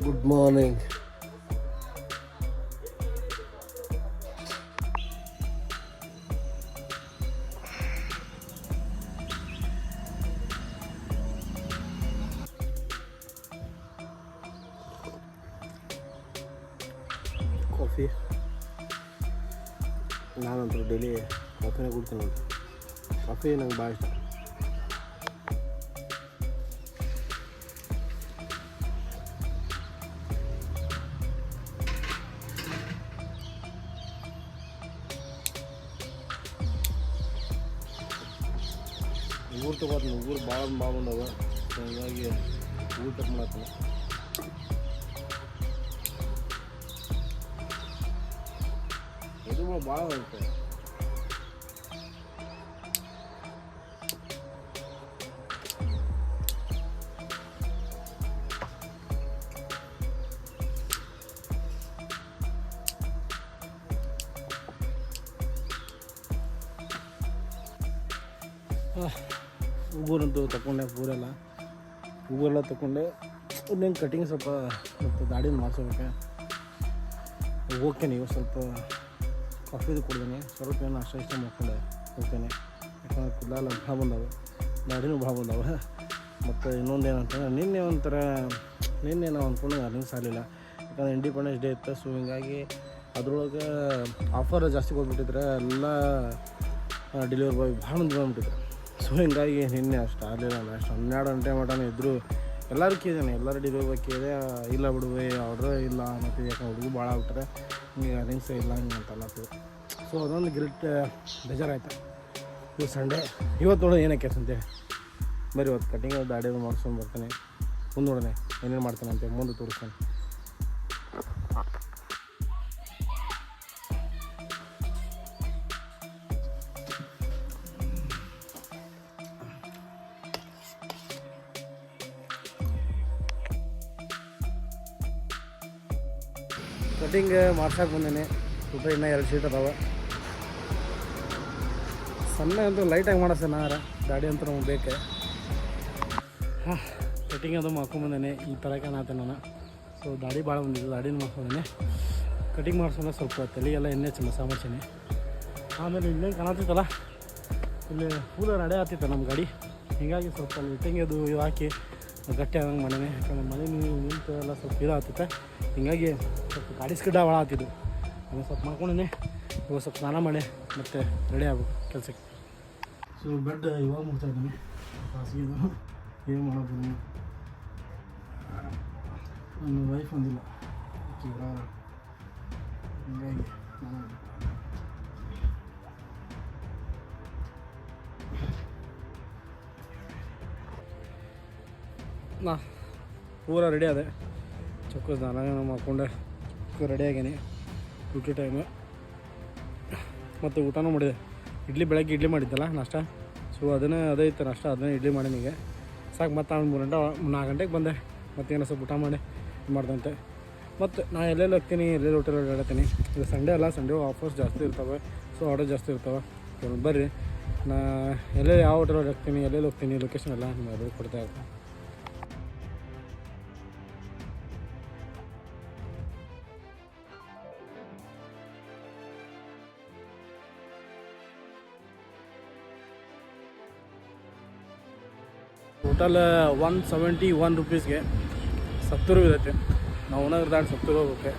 Good morning. Coffee ನಾನಂತೂ daily ಕಾಫಿನೇ ಕುಡ್ತೀನಿ ನೋಡಿ. Coffee ನಂಗೆ ಭಾಳ ಇಷ್ಟ. ಊರು ತೊಗೋತೀನಿ, ಊರು ಭಾಳ ಬಂದವ, ಹೀಗಾಗಿ ಊರು ಕಟ್ ಮಾಡತ್ತೀನಿ. ಇದು ಭಾಳ ಬರುತ್ತೆ. ಉಗುರಂತೂ ತಗೊಂಡೆ, ಉಗುರೆಲ್ಲ ತಗೊಂಡೆ. ಇನ್ನೇನು ಕಟಿಂಗ್ ಸ್ವಲ್ಪ ಮತ್ತು ದಾಡಿನ ಮಾಡಿಸ್ಬೇಕು. ಹೋಗ್ತೇನೆ, ಇವಾಗ ಸ್ವಲ್ಪ ಕಾಫಿದು ಕುಡ್ದೇನೆ, ಸ್ವಲ್ಪ ಏನು ಅಷ್ಟ ಇಷ್ಟ ಮಾಡ್ಕೊಂಡೆ ಹೋಗ್ತೇನೆ. ಯಾಕಂದ್ರೆ ಕೂದಲೆಲ್ಲ ಭಾಳ ಬಂದವೆ, ದಾಡಿನೂ ಭಾಳ ಬಂದವೆ. ಮತ್ತು ಇನ್ನೊಂದು ಏನಂತಂದ್ರೆ ನಿನ್ನೆ ನಾವು ಅಂದ್ಕೊಂಡು ಅರ್ನಿಂಗ್ಸ್ ಆಗಲಿಲ್ಲ. ಯಾಕಂದ್ರೆ ಇಂಡಿಪೆಂಡೆನ್ಸ್ ಡೇ ಇತ್ತು. ಸೊ ಹೀಗಾಗಿ ಅದ್ರೊಳಗೆ ಆಫರ್ ಜಾಸ್ತಿ ಕೊಟ್ಬಿಟ್ಟಿದ್ರೆ ಎಲ್ಲ ಡೆಲಿವರಿ ಬಾಯ್ ಭಾಳ ಮಂದಿ ಬಂದುಬಿಟ್ಟಿದ್ರು. ಸೊ ಹೀಗಾಗಿ ನಿನ್ನೆ ಅಷ್ಟು ಆಗಲಿಲ್ಲ. ಅಷ್ಟು 12 ಗಂಟೆ ಮಟನೇ ಇದ್ದರು. ಎಲ್ಲರೂ ಕೇಳಿದ್ದೇನೆ, ಎಲ್ಲರೂ ಡೆಲಿವರಿ ಬಾಯ್ ಕೇಳಿದೆ, ಇಲ್ಲ ಬಿಡುವೆ ಆರ್ಡ್ರ್ ಇಲ್ಲ ಮತ್ತು ಯಾಕಂದ್ರೆ ಹುಡುಗ ಭಾಳ ಆಗ್ಬಿಟ್ರೆ ಹಿಂಗೆ ಅರ್ನಿಂಗ್ಸೇ ಇಲ್ಲ ಹಿಂಗೆ ಅಂತಲ್ಲ. ಸೊ ಅದೊಂದು ಗ್ರೇಟ್ ಬೇಜಾರಾಯ್ತು. ಇದು ಸಂಡೇ, ಇವತ್ತು ನೋಡೋದು ಏನಕ್ಕೆ ಅಂತೇಳಿ ಬರೀ ಇವತ್ತು ಕಟಿಂಗ್ ದಾಡಿ ಮಾಡ್ಸ್ಕೊಂಡು ಬರ್ತಾನೆ. ಮುಂದೆ ನೋಡೋಣ ಏನೇನು ಮಾಡ್ತಾನೆ ಅಂತೇಳಿ ಮುಂದೆ ತೋರಿಸ್ತಾನೆ. ಕಟಿಂಗ್ ಮಾಡ್ಸಕ್ಕೆ ಬಂದೇನೆ. ಊಟ ಇನ್ನೂ 2 ಶೀಟ್ ಅದಾವೆ. ಸಣ್ಣ ಅಂತೂ ಲೈಟಾಗಿ ಮಾಡಿಸೆ ನಾರ ದಾಡಿ ಅಂತ ನಮ್ಗೆ ಬೇಕು. ಕಟಿಂಗ್ ಅದು ಮಾಡ್ಕೊಂಬಂದೇನೆ. ಈ ಥರ ಕಾಣತ್ತೆ ನಾನು. ಸೊ ದಾಡಿ ಭಾಳ ಬಂದಿದ್ದು, ದಾಡಿನ ಮಾಡ್ಕೊಂಡೇನೆ. ಕಟಿಂಗ್ ಮಾಡ್ಸೋಣ ಸ್ವಲ್ಪ ತಲೆಗೆಲ್ಲ ಎಣ್ಣೆ ಮಸಾಮರ್ಸೀನಿ. ಆಮೇಲೆ ಇಲ್ಲೇನು ಕಾಣತ್ತಿತ್ತಲ್ಲ, ಇಲ್ಲಿ ಫುಲ್ ರೆಡಿ ಆಗ್ತಿತ್ತು ನಮ್ಮ ಗಾಡಿ. ಹೀಗಾಗಿ ಸ್ವಲ್ಪ ಲಿಟ್ಟಿಂಗ್ ಅದು ಇದು ಹಾಕಿ ಗಟ್ಟಿ ಆದಂಗೆ ಮಾಡೇನೆ. ಯಾಕಂದ್ರೆ ಮನೆ ನಿಂತು ಎಲ್ಲ ಸ್ವಲ್ಪ ಇದಾಗ್ತಿತ್ತು. ಹೀಗಾಗಿ ಸ್ವಲ್ಪ ಗಾಡಿ ಸ್ಕಿಡ್ಡ ಭಾಳ ಆಗ್ತಿದ್ದು. ಅದನ್ನು ಸ್ವಲ್ಪ ಮಾಡ್ಕೊಂಡೇ ಇವಾಗ ಸ್ವಲ್ಪ ಸ್ನಾನ ಮಾಡಿ ಮತ್ತು ರೆಡಿ ಆಗ್ಬೇಕು ಕೆಲಸಕ್ಕೆ. ಸೊ ಬೆಡ್ ಇವಾಗ ಮುಗ್ತಾಯಿದ್ದಾನೆ. ಹಾಸಿಗೆದು ಏನು ಮಾಡೋದು, ನನ್ನ ವೈಫ್ ಒಂದಿಲ್ಲ ಹೀಗಾಗಿ ನಾ ಪೂರ ರೆಡಿ ಅದೇ. ಚೊಕ್ಕ ಸ್ನಾನ ಮಾಡ್ಕೊಂಡೆ ರೆಡಿ ಆಗೇನೆ. ಡ್ಯೂಟಿ ಟೈಮು ಮತ್ತು ಊಟನೂ ಮಾಡಿದೆ. ಬೆಳಗ್ಗೆ ಇಡ್ಲಿ ಮಾಡಿದ್ದಲ್ಲ ನಾಷ್ಟ. ಸೊ ಅದೇ ಇತ್ತು ನಾಷ್ಟ, ಅದನ್ನೇ ಇಡ್ಲಿ ಮಾಡಿ ನಿಮಗೆ ಸಾಕು. ಮತ್ತು ನಾನು 4 ಗಂಟೆಗೆ ಬಂದೆ. ಮತ್ತೇನೋ ಸ್ವಲ್ಪ ಊಟ ಮಾಡಿ ಮಾಡ್ದಂತೆ. ಮತ್ತು ನಾನು ಎಲ್ಲೆಲ್ಲಿ ಹೋಗ್ತೀನಿ, ಎಲ್ಲೆಲ್ಲಿ ಹೋಟೆಲ್ ಓಡಾಡ್ತೀನಿ. ಇದು ಸಂಡೇ ಅಲ್ಲ, ಸಂಡೇ ಆಫರ್ಸ್ ಜಾಸ್ತಿ ಇರ್ತವೆ. ಸೊ ಆರ್ಡರ್ ಜಾಸ್ತಿ ಇರ್ತವೆ. ಬರ್ರಿ, ನಾ ಎಲ್ಲೆಲ್ಲಿ ಯಾವ ಹೋಟೆಲ್ ಹೋಗ್ತೀನಿ, ಎಲ್ಲೆಲ್ಲಿ ಹೋಗ್ತೀನಿ, ಲೊಕೇಶನ್ ಎಲ್ಲ ನಿಮ್ಗೆ ಅದು ಕೊಡ್ತಾ ಇರ್ತೀನಿ. ಟೋಟಲ್ 171 ರೂಪೀಸ್ಗೆ 70 ರೂಪಾಯಿ ಇರುತ್ತೆ. ನಾವು ಓನರ್ ದಾಂಡ್ 70 ಹೋಗೋಕ್ಕೆ.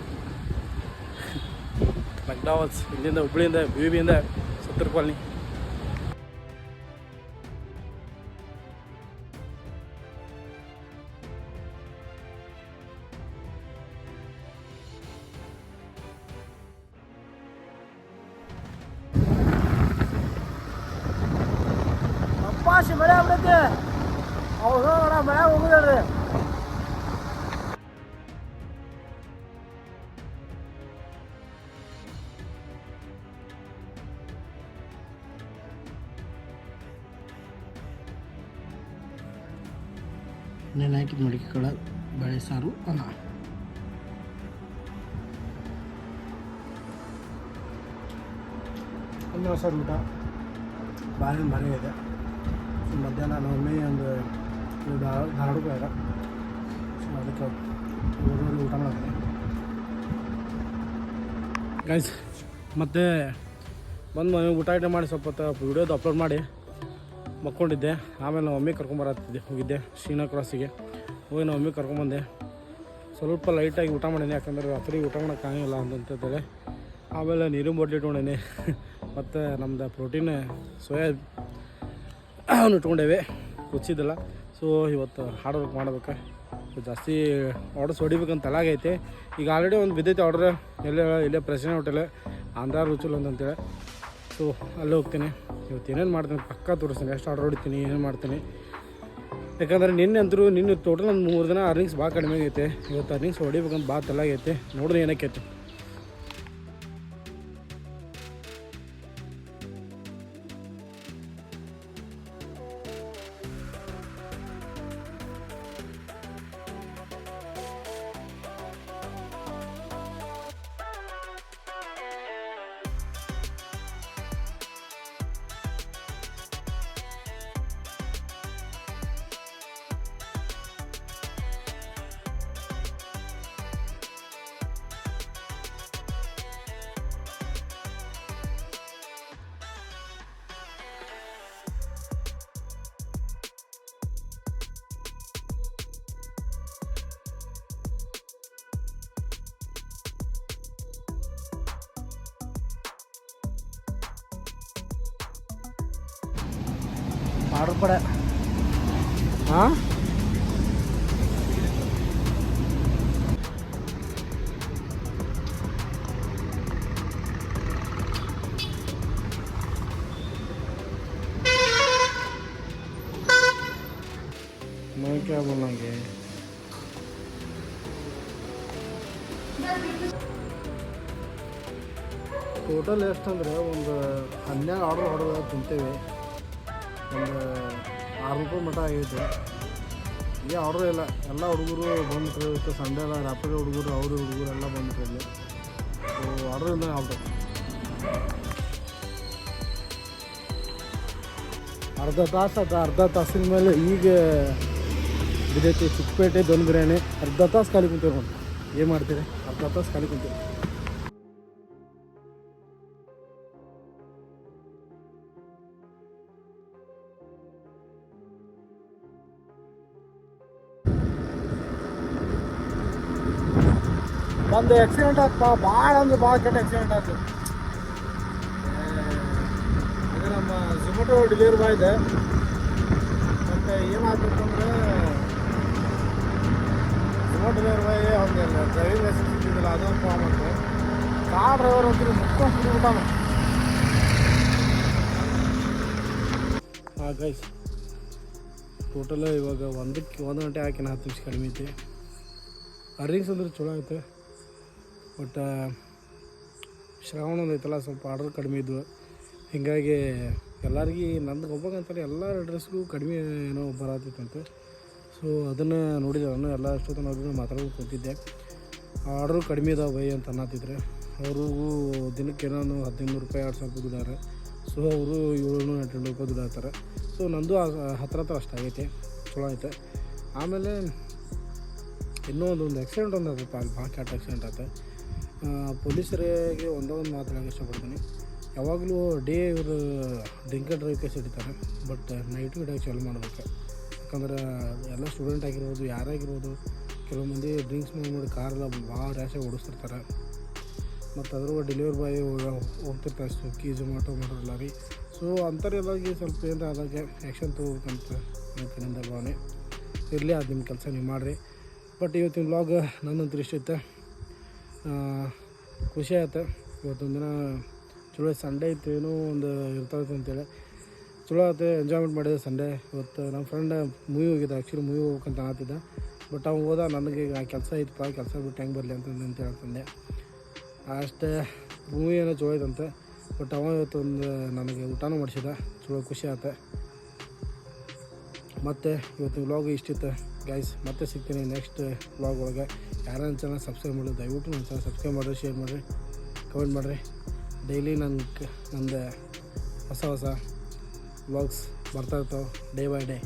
ಮೆಕ್ಡಾವಲ್ಸ್ ಇಲ್ಲಿಂದ ಹುಬ್ಬಳ್ಳಿಯಿಂದ BBಯಿಂದ 70 ರೂಪಾಯಿ. ಅಪ್ಪಾಶಿ ಮಳೆ ಆಗ್ಬಿಡೈತೆ. ಹೌದು ಮಳೆ ಹೋಗುದ್ರಿ. ನೆನೆ ಹಾಕಿದ ಮಡಿಕೆ ಕಾಳು, ಬೇಳೆ ಸಾರು, ಅನ್ನ. ಅನ್ನ ಸಾರು ಊಟ ಭಾರಿ ಇದೆ. ಮಧ್ಯಾಹ್ನ ಒಮ್ಮೆ ಒಂದು ಧಾರವಾಡ ಅದಕ್ಕೆ ಊಟ ಮಾಡ್ತೀನಿ ಗೈಸ್. ಮತ್ತು ಬಂದು ಊಟ ಮಾಡಿ ಸ್ವಲ್ಪ ಹೊತ್ತು ವಿಡಿಯೋದು ಅಪ್ಲೋಡ್ ಮಾಡಿ ಮಕ್ಕೊಂಡಿದ್ದೆ. ಆಮೇಲೆ ನಾವು ಮಮ್ಮಿ ಹೋಗಿದ್ದೆ ಶ್ರೀನಗರ ಕ್ರಾಸಿಗೆ ಹೋಗಿ ನಾವು ಮಮ್ಮಿ ಕರ್ಕೊಂಬಂದೆ. ಸ್ವಲ್ಪ ಲೈಟಾಗಿ ಊಟ ಮಾಡೀನಿ, ಯಾಕಂದರೆ ರಾತ್ರಿ ಊಟ ಮಾಡೋಕ್ಕಾಗಿಲ್ಲ ಅಂತಂತೇಳಿ. ಆಮೇಲೆ ನೀರಿನ ಬಾಟ್ಲಿ ಇಟ್ಕೊಂಡೇನಿ ಮತ್ತು ನಮ್ಮದು ಪ್ರೋಟೀನ್ ಸೋಯಾ ಇಟ್ಕೊಂಡೇವೆ, ಕುಚ್ಚಿದ್ದಿಲ್ಲ. ಸೊ ಇವತ್ತು ಹಾರ್ಡ್ ವರ್ಕ್ ಮಾಡ್ಬೇಕು, ಜಾಸ್ತಿ ಆರ್ಡರ್ಸ್ ಹೊಡಿಬೇಕಂತ ತಲೆಗೈತೆ. ಈಗ ಆಲ್ರೆಡಿ ಒಂದು ಬಿದ್ದೈತೆ ಆರ್ಡ್ರ್, ಇಲ್ಲೇ ಪ್ರೆಸಿಡೆಂಟ್ ಹೋಟೆಲ್ ಆಂಧ್ರ ರುಚುಲ್ ಅಂತೇಳಿ. ಸೊ ಅಲ್ಲೇ ಹೋಗ್ತೀನಿ. ಇವತ್ತು ಏನೇನು ಮಾಡ್ತೀನಿ ಪಕ್ಕ ತೋರಿಸ್ತೀನಿ, ಎಷ್ಟು ಆರ್ಡರ್ ಹೊಡಿತೀನಿ, ಏನೇನು ಮಾಡ್ತೀನಿ. ಯಾಕಂದರೆ ನಿನ್ನೆ ಟೋಟಲ್ ಒಂದು 3 ದಿನ ಅರ್ನಿಂಗ್ಸ್ ಭಾಳ ಕಡಿಮೆ ಆಗೈತೆ. ಇವತ್ತು ಅರ್ನಿಂಗ್ಸ್ ಹೊಡಿಬೇಕಂತ ಭಾಳ ತಲೆಗೈತೆ, ನೋಡಿದ್ರೆ ಏನಕ್ಕೈತೆ. ಆರ್ಡ್ರ್ ಪಡೆ ಹಾಂ मैं क्या बोलेंगे. ಟೋಟಲ್ ಎಷ್ಟಂದ್ರೆ ಒಂದು 12 ಆರ್ಡರ್ ಹೊಡೆದ ತಿಂತೇವೆ. ಒಂದು 6 ರೂಪಾಯಿ ಮಟ್ಟ ಆಗೈತೆ. ಈಗ ಆರ್ಡ್ರ್ ಇಲ್ಲ, ಎಲ್ಲ ಹುಡುಗರು ಬಂದುಬಿಟ್ರೆ ಇವತ್ತು ಸಂಡೇ ಎಲ್ಲ ರಾಪಿಡ್ ಹುಡುಗರು ಹುಡುಗರು ಎಲ್ಲ ಬಂದುಬಿಟ್ರೆ ಇಲ್ಲಿ. ಸೊ ಆರ್ಡ್ರ್ ಇಲ್ಲ ಆಗ್ಬೇಕು. ಅರ್ಧ ತಾಸಿನ ಮೇಲೆ ಈಗ ಬಿದ್ದೈತಿ ಚಿಕ್ಕಪೇಟೆ ದೊನ್ ಬಿರಿಯಾನಿ. ಅರ್ಧ ತಾಸು ಖಾಲಿ ಕುಂತೀವಿ ನೋಡಿ. ಏನು ಮಾಡ್ತೀರಿ, ಅರ್ಧ ತಾಸು ಖಾಲಿ ಕುಂತೀವಿ. ಒಂದು ಆಕ್ಸಿಡೆಂಟ್ ಆಗ್ತಾ ಭಾಳ ಅಂದ್ರೆ ಭಾಳ ಕೆಟ್ಟ ಆಕ್ಸಿಡೆಂಟ್ ಆಯ್ತು. ಇದು ನಮ್ಮ ಝೊಮ್ಯಾಟೊ ಡೆಲಿವರಿ ಬಾಯ್ ಇದೆ. ಮತ್ತು ಏನಾಗ್ಬೇಕಂದ್ರೆ ಝೊಮ್ಯಾಟೊ ಡೆಲಿವರಿ ಬಾಯ್ ಅವ್ನಿಗೆ ಡ್ರೈವಿಂಗ್ ಲೈಸೆನ್ಸ್ ಇದ್ದಿದ್ದಿಲ್ಲ, ಅದೊಂದು ಪ್ರಾಬ್ಲಮ್ ಅಂತೆ. ಕಾರ್ ಡ್ರೈವರ್ ಅಂತೀರಿ ಮುಕ್ಕೊಂಡು ಕುಡಿಬಿಟ್ಟಾನ. ಹಾಂ ಗೈಸ್, ಟೋಟಲ್ ಇವಾಗ 1 ಗಂಟೆ ಹಾಕಿನ 10 ನಿಮಿಷ ಕಡಿಮೆ ಐತಿ. ಅರ್ನಿಂಗ್ಸ್ ಅಂದ್ರೆ ಚಲೋ ಐತೆ. ಬಟ್ ಶ್ರಾವಣ ಐತಲ್ಲ, ಸ್ವಲ್ಪ ಆರ್ಡರ್ ಕಡಿಮೆ ಇದ್ವು. ಹೀಗಾಗಿ ಎಲ್ಲರಿಗೂ ನಂದು ಒಬ್ಬಂತಾರೆ ಎಲ್ಲ ಡ್ರೆಸ್ಗೂ ಕಡಿಮೆ ಏನೋ ಬರತ್ತಿತ್ತಂತೆ. ಸೊ ಅದನ್ನು ನೋಡಿದೆ ನಾನು. ಎಲ್ಲ ಅಷ್ಟೊತ್ತು ನಾವು ಮಾತಾಡೋದು ಕೂತಿದ್ದೆ. ಆರ್ಡ್ರು ಕಡಿಮೆ ಇದಾವೆ ಬೈ ಅಂತ ಅನ್ನತ್ತಿದ್ರೆ. ಅವ್ರಿಗೂ ದಿನಕ್ಕೆ ಏನೋ 1500 ರೂಪಾಯಿ 2000 ರೂಪಾಯಿ ದುಡ್ಡಾರೆ. ಸೊ ಅವರು 700-800 ರೂಪಾಯಿ ದುಡ್ಡಾತಾರೆ. ಸೊ ನಂದು ಹತ್ರ ಅಷ್ಟಾಗೈತೆ, ಚಲೋ ಐತೆ. ಆಮೇಲೆ ಇನ್ನೂ ಒಂದು ಆಕ್ಸಿಡೆಂಟ್ ಒಂದು ಆಗಪ್ಪ, ಅಲ್ಲಿ ಭಾಳ ಕೆಟ್ಟ ಆಕ್ಸಿಡೆಂಟ್ ಆಯ್ತು. ಪೊಲೀಸರಿಗೆ ಒಂದು ಮಾತಾಡೋಕೆ ಇಷ್ಟಪಡ್ತೀನಿ. ಯಾವಾಗಲೂ ಡೇ ಇವರು ಡ್ರಿಂಕ್ ಡ್ರೈವ್ ಕೇಸ್ ಹಿಡಿತಾರೆ, ಬಟ್ ನೈಟು ಹಿಡಿಯೋಕೆ ಚಾಲು ಮಾಡ್ಬೇಕು. ಯಾಕಂದ್ರೆ ಎಲ್ಲ ಸ್ಟೂಡೆಂಟ್ ಆಗಿರ್ಬೋದು, ಯಾರಾಗಿರ್ಬೋದು, ಕೆಲವು ಮಂದಿ ಡ್ರಿಂಕ್ಸ್ ಮಾಡಿ ಕಾರೆಲ್ಲ ಭಾಳ ರ್ಯಾಶಾಗಿ ಓಡಿಸ್ತಿರ್ತಾರೆ. ಮತ್ತು ಅದ್ರ ಡೆಲಿವರಿ ಬಾಯ್ ಹೋಗ್ತಿರ್ತಾರೆ, ಸ್ವಿಗ್ಗಿ ಝೊಮ್ಯಾಟೊ ಮಾಡೋಲ್ಲ ರೀ. ಸೊ ಅಂಥವ್ರೆಲ್ಲರಿಗೆ ಸ್ವಲ್ಪ ಏನಾರ ಆದಾಗ ಆ್ಯಕ್ಷನ್ ತೊಗೋಬೇಕಂತ ನನ್ನ ಕಡೆಯಿಂದ ಭಾವನೆ ಇರಲಿ. ಅದು ನಿಮ್ಮ ಕೆಲಸ ನೀವು ಮಾಡಿರಿ. ಬಟ್ ಇವತ್ತಿನ ವ್ಲಾಗ್ ನನ್ನಂತೂ ಇಷ್ಟ ಇತ್ತು, ಖುಷಿ ಆಯ್ತು. ಇವತ್ತೊಂದು ದಿನ ಚಲೋ ಸಂಡೇ ಇತ್ತು, ಏನೋ ಒಂದು ಇರ್ತೈತೆ ಅಂತೇಳಿ ಚಲೋ ಆಯ್ತು. ಎಂಜಾಯ್ಮೆಂಟ್ ಮಾಡಿದೆ ಸಂಡೇ. ಇವತ್ತು ನಮ್ಮ ಫ್ರೆಂಡ್ ಮೂವಿ ಹೋಗಿದ್ದ, ಆ್ಯಕ್ಚುಲಿ ಮೂವಿ ಹೋಗ್ಬೇಕಂತ ಅನ್ನತ್ತಿದ್ದ. ಬಟ್ ಅವ್ನು ಹೋದ, ನನಗೆ ಕೆಲಸ ಐತಪ್ಪ, ಕೆಲಸ ಬಿಟ್ಟು ಹೆಂಗೆ ಬರಲಿ ಅಂತ ಹೇಳ್ತಂದೆ. ಅಷ್ಟೇ ಮೂವಿ ಏನೋ ಚಲೋ ಐತಂತೆ. ಬಟ್ ಅವ ಇವತ್ತೊಂದು ನನಗೆ ಊಟನೂ ಮಾಡಿಸಿದ, ಚಲೋ ಖುಷಿ ಆಯ್ತು. ಮತ್ತು ಇವತ್ತಿನ ವ್ಲಾಗ್ ಇಷ್ಟಿತ್ತು ಗೈಸ್. ಮತ್ತೆ ಸಿಗ್ತೀನಿ ನೆಕ್ಸ್ಟ್ ವ್ಲಾಗ್ ಒಳಗೆ. ಯಾರು ನನ್ನ ಚಾನಲ್ ಸಬ್ಸ್ಕ್ರೈಬ್ ಮಾಡೋದು ದಯವಿಟ್ಟು ನನ್ನ ಚಾನಲ್ ಸಬ್ಸ್ಕ್ರೈಬ್ ಮಾಡಿರಿ, ಶೇರ್ ಮಾಡಿರಿ, ಕಮೆಂಟ್ ಮಾಡಿರಿ. ಡೈಲಿ ನಂದು ಹೊಸ ವ್ಲಾಗ್ಸ್ ಬರ್ತಾ ಇರ್ತಾವೆ ಡೇ ಬೈ ಡೇ.